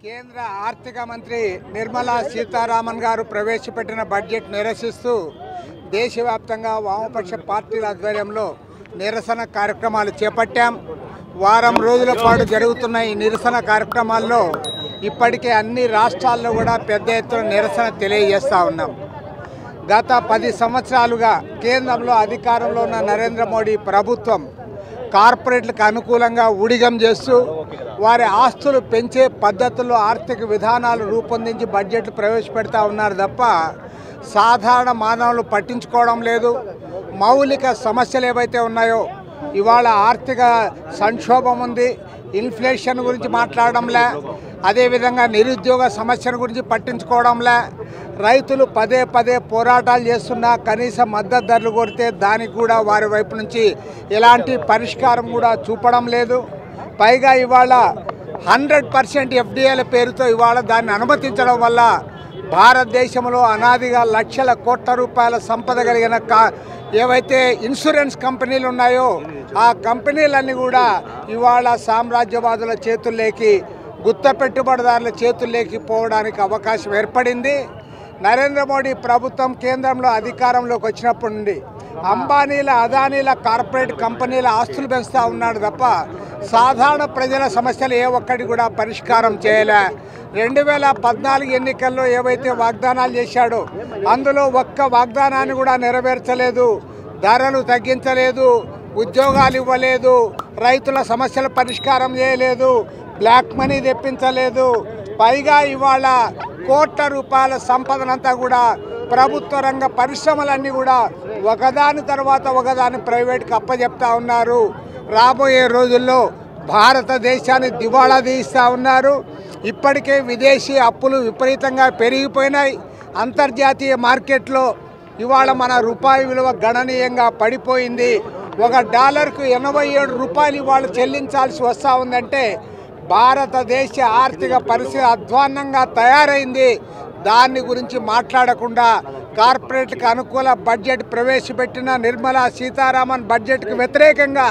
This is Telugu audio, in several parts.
కేంద్ర ఆర్థిక మంత్రి నిర్మలా సీతారామన్ గారు ప్రవేశపెట్టిన బడ్జెట్ నిరసిస్తూ దేశవ్యాప్తంగా వామపక్ష పార్టీల ఆధ్వర్యంలో నిరసన కార్యక్రమాలు చేపట్టాం. వారం రోజుల పాటు జరుగుతున్న ఈ నిరసన కార్యక్రమాల్లో ఇప్పటికే అన్ని రాష్ట్రాల్లో కూడా పెద్ద ఎత్తున నిరసన తెలియజేస్తూ ఉన్నాం. గత 10 సంవత్సరాలుగా కేంద్రంలో అధికారంలో ఉన్న నరేంద్ర మోడీ ప్రభుత్వం కార్పొరేట్లకు అనుకూలంగా ఊడిగం చేస్తూ వారి ఆస్తులు పెంచే పద్ధతుల్లో ఆర్థిక విధానాలు రూపొందించి బడ్జెట్లు ప్రవేశపెడతా ఉన్నారు తప్ప సాధారణ మానవులు పట్టించుకోవడం లేదు. మౌలిక సమస్యలు ఏవైతే ఉన్నాయో, ఇవాళ ఆర్థిక సంక్షోభం ఉంది, ఇన్ఫ్లేషన్ గురించి మాట్లాడడంలే, అదేవిధంగా నిరుద్యోగ సమస్యల గురించి పట్టించుకోవడంలే, రైతులు పదే పదే పోరాటాలు చేస్తున్నా కనీస మద్దతు ధరలు కొడితే దానికి కూడా వారి వైపు నుంచి ఎలాంటి పరిష్కారం కూడా చూపడం లేదు. పైగా ఇవాళ 100% ఎఫ్డిఐల పేరుతో ఇవాళ దాన్ని అనుమతించడం వల్ల భారతదేశంలో అనాదిగా లక్షల కోట్ల రూపాయల సంపద కలిగిన ఏవైతే ఇన్సూరెన్స్ కంపెనీలు ఉన్నాయో ఆ కంపెనీలన్నీ కూడా ఇవాళ సామ్రాజ్యవాదుల చేతుల్లోకి, గుత్త పెట్టుబడిదారుల చేతుల్లోకి పోవడానికి అవకాశం ఏర్పడింది. నరేంద్ర మోడీ ప్రభుత్వం కేంద్రంలో అధికారంలోకి వచ్చినప్పటి నుండి అంబానీల, అదానీల కార్పొరేట్ కంపెనీల ఆస్తులు పెంచుతూ ఉన్నాడు తప్ప సాధారణ ప్రజల సమస్యలు ఏ ఒక్కటి కూడా పరిష్కారం చేయలే. 2014 ఎన్నికల్లో ఏవైతే వాగ్దానాలు చేశాడో అందులో ఒక్క వాగ్దానాన్ని కూడా నెరవేర్చలేదు. ధరలు తగ్గించలేదు, ఉద్యోగాలు ఇవ్వలేదు, రైతుల సమస్యల పరిష్కారం చేయలేదు, బ్లాక్ మనీ తెప్పించలేదు. పైగా ఇవాళ కోట్ల రూపాయల సంపదనంతా కూడా ప్రభుత్వ రంగ పరిశ్రమలన్నీ కూడా ఒకదాని తర్వాత ఒకదాని ప్రైవేట్కి అప్పచెప్తా ఉన్నారు. రాబోయే రోజుల్లో భారతదేశాన్ని దివాళా తీస్తూ ఉన్నారు. ఇప్పటికే విదేశీ అప్పులు విపరీతంగా పెరిగిపోయినాయి. అంతర్జాతీయ మార్కెట్లో ఇవాళ మన రూపాయి విలువ గణనీయంగా పడిపోయింది. $1కు 87 రూపాయలు ఇవాళ చెల్లించాల్సి వస్తూ ఉందంటే భారతదేశ ఆర్థిక పరిస్థితి అధ్వాన్నంగా తయారైంది. దాని గురించి మాట్లాడకుండా కార్పొరేట్లకు అనుకూల బడ్జెట్ ప్రవేశపెట్టిన నిర్మలా సీతారామన్ బడ్జెట్కు వ్యతిరేకంగా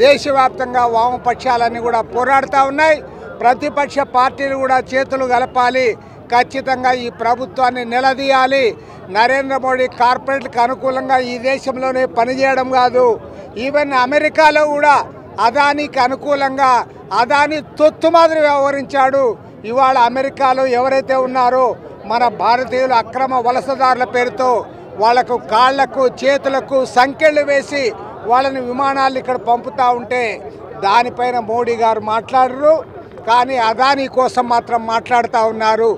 దేశవ్యాప్తంగా వామపక్షాలన్నీ కూడా పోరాడుతూ ఉన్నాయి. ప్రతిపక్ష పార్టీలు కూడా చేతులు కలపాలి, ఖచ్చితంగా ఈ ప్రభుత్వాన్ని నిలదీయాలి. నరేంద్ర మోడీ కార్పొరేట్లకు అనుకూలంగా ఈ దేశంలోనే పనిచేయడం కాదు, ఈవెన్ అమెరికాలో కూడా అదానికి అనుకూలంగా అదాని తొత్తు మాదిరి వ్యవహరించాడు. ఇవాళ అమెరికాలో ఎవరైతే ఉన్నారో మన భారతీయులు అక్రమ వలసదారుల పేరుతో వాళ్లకు కాళ్లకు చేతులకు సంకెళ్ళు వేసి వాళ్ళని విమానాలు ఇక్కడ పంపుతూ ఉంటే దానిపైన మోడీ గారు మాట్లాడరు, కానీ అదానీ కోసం మాత్రం మాట్లాడుతూ ఉన్నారు.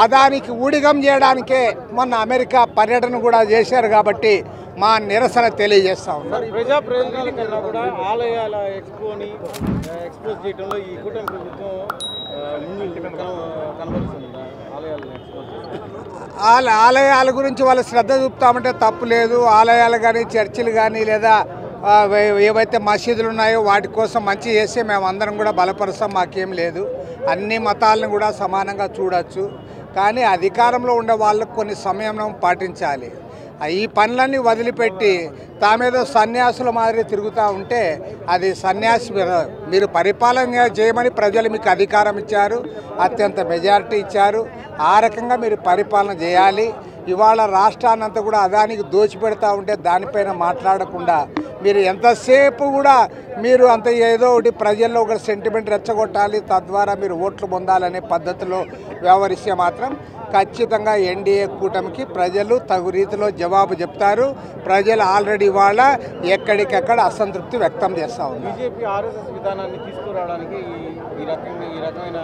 అదానికి ఊడిగం చేయడానికే మొన్న అమెరికా పర్యటన కూడా చేశారు. కాబట్టి మా నిరసన తెలియజేస్తా ఉన్నారు. ప్రజా ప్రయోజనాల కన్నా కూడా ఆలయాల ఎక్స్పోని ఎక్స్పోజ్ చేయడంలో ఈ కూటమి ప్రభుత్వం కనబడుతుందా? ఆలయాల గురించి వాళ్ళు శ్రద్ధ చూపుతామంటే తప్పు లేదు. ఆలయాలు కానీ, చర్చిలు కానీ, లేదా ఏవైతే మసీదులు ఉన్నాయో వాటి కోసం మంచి చేస్తే మేము అందరం కూడా బలపరుస్తాం, మాకేం లేదు. అన్ని మతాలను కూడా సమానంగా చూడవచ్చు. కానీ అధికారంలో ఉండే వాళ్ళకు కొన్ని సంయమనం పాటించాలి. ఈ పనులన్నీ వదిలిపెట్టి తామేదో సన్యాసుల మాదిరి తిరుగుతూ ఉంటే అది సన్యాసి. మీరు పరిపాలన చేయమని ప్రజలు మీకు అధికారం ఇచ్చారు, అత్యంత మెజారిటీ ఇచ్చారు. ఆ రకంగా మీరు పరిపాలన చేయాలి. ఇవాళ రాష్ట్రాన్నంతా కూడా అదానికి దోచిపెడతా ఉంటే దానిపైన మాట్లాడకుండా మీరు ఎంతసేపు కూడా మీరు అంత ఏదో ఒకటి ప్రజల్లో ఒక సెంటిమెంట్ రెచ్చగొట్టాలి, తద్వారా మీరు ఓట్లు పొందాలనే పద్ధతిలో వ్యవహరిస్తే మాత్రం ఖచ్చితంగా ఎన్డీఏ కూటమికి ప్రజలు తగు రీతిలో జవాబు చెప్తారు. ప్రజలు ఆల్రెడీ వాళ్ళ ఎక్కడికెక్కడ అసంతృప్తి వ్యక్తం చేస్తూ ఉన్నారు. బీజేపీ ఆర్ఎస్ఎస్ విధానాన్ని తీసుకురావడానికి ఈ రకమైన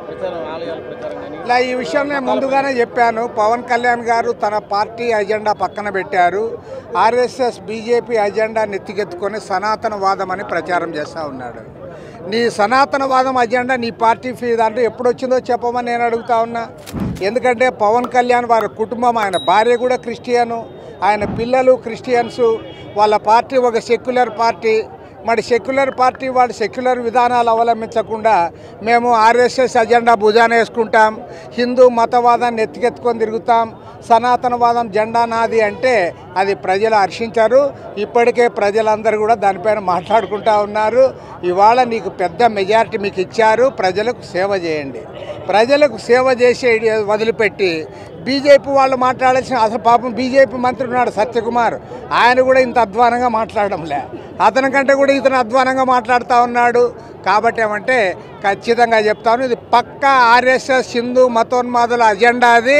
ప్రచారం, ఆలయాల ప్రచారం కానీ ఇలా ఈ విషయం నేను ముందుగానే చెప్పాను. పవన్ కళ్యాణ్ గారు తన పార్టీ అజెండా పక్కన పెట్టారు. ఆర్ఎస్ఎస్ బీజేపీ అజెండా నెత్తికెత్తుకొని సనాతనవాదం అని ప్రచారం చేస్తూ ఉన్నాడు. నీ సనాతనవాదం అజెండా నీ పార్టీ దాంట్లో ఎప్పుడు వచ్చిందో చెప్పమని నేను అడుగుతా ఉన్నా. ఎందుకంటే పవన్ కళ్యాణ్ వారి కుటుంబం, ఆయన భార్య కూడా క్రిస్టియను, ఆయన పిల్లలు క్రిస్టియన్సు, వాళ్ళ పార్టీ ఒక సెక్యులర్ పార్టీ. మరి సెక్యులర్ పార్టీ వాళ్ళు సెక్యులర్ విధానాలు అవలంబించకుండా మేము ఆర్ఎస్ఎస్ అజెండా భుజాన వేసుకుంటాం, హిందూ మతవాదాన్ని ఎత్తికెత్తుకొని తిరుగుతాం, సనాతనవాదం జెండా నాది అంటే అది ప్రజలు హర్షించారు. ఇప్పటికే ప్రజలందరూ కూడా దానిపైన మాట్లాడుకుంటూ ఉన్నారు. ఇవాళ నీకు పెద్ద మెజారిటీ మీకు ఇచ్చారు, ప్రజలకు సేవ చేయండి. ప్రజలకు సేవ చేసే వదిలిపెట్టి బీజేపీ వాళ్ళు మాట్లాడాల్సిన అసలు పాపం బీజేపీ మంత్రి ఉన్నాడు సత్యకుమార్, ఆయన కూడా ఇంత అధ్వానంగా మాట్లాడడంలే, అతని కంటే కూడా ఇతను అధ్వానంగా మాట్లాడుతూ ఉన్నాడు. కాబట్టి ఏమంటే ఖచ్చితంగా చెప్తాను, ఇది పక్కా ఆర్ఎస్ఎస్ హిందూ మతోన్మాదుల అజెండా. అది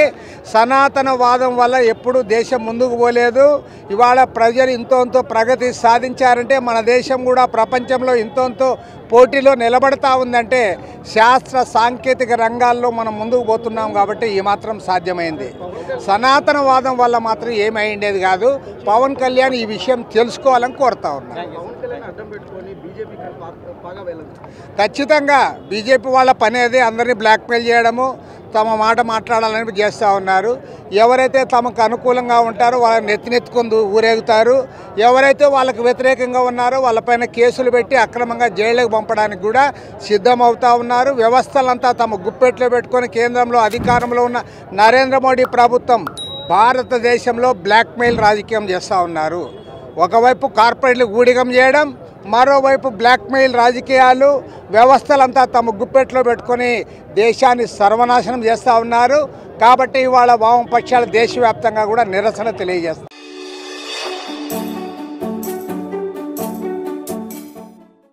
సనాతనవాదం వల్ల ఎప్పుడు దేశం ముందుకు పోలేదు. ఇవాళ ప్రజలు ఇంతో ప్రగతి సాధించారంటే మన దేశం కూడా ప్రపంచంలో ఇంతో పోటీలో నిలబడతా ఉందంటే శాస్త్ర సాంకేతిక రంగాల్లో మనం ముందుకు పోతున్నాం. కాబట్టి ఈ మాత్రం సాధ్యమైంది. సనాతనవాదం వల్ల మాత్రం ఏమైండేది కాదు. పవన్ కళ్యాణ్ ఈ విషయం తెలుసుకోవాలని కోరుతా ఉన్నాను. ఖచ్చితంగా బీజేపీ వాళ్ళ పని అది అందరినీ బ్లాక్మెయిల్ చేయడము, తమ మాట మాట్లాడాలని చేస్తూ ఉన్నారు. ఎవరైతే తమకు అనుకూలంగా ఉంటారో వాళ్ళని నెత్తినెత్తుకొని ఊరేగుతారు. ఎవరైతే వాళ్ళకు వ్యతిరేకంగా ఉన్నారో వాళ్ళపైన కేసులు పెట్టి అక్రమంగా జైలుకు పంపడానికి కూడా సిద్ధమవుతూ ఉన్నారు. వ్యవస్థలంతా తమ గుప్పెట్లో పెట్టుకొని కేంద్రంలో అధికారంలో ఉన్న నరేంద్ర మోడీ ప్రభుత్వం భారతదేశంలో బ్లాక్మెయిల్ రాజకీయం చేస్తూ ఉన్నారు. ఒకవైపు కార్పొరేట్లు ఊడిగం చేయడం, మరోవైపు బ్లాక్మెయిల్ రాజకీయాలు, వ్యవస్థలంతా తమ గుప్పెట్లో పెట్టుకొని దేశాన్ని సర్వనాశనం చేస్తూ ఉన్నారు. కాబట్టి ఇవాళ వామపక్షాలు దేశవ్యాప్తంగా కూడా నిరసన తెలియజేస్తారు.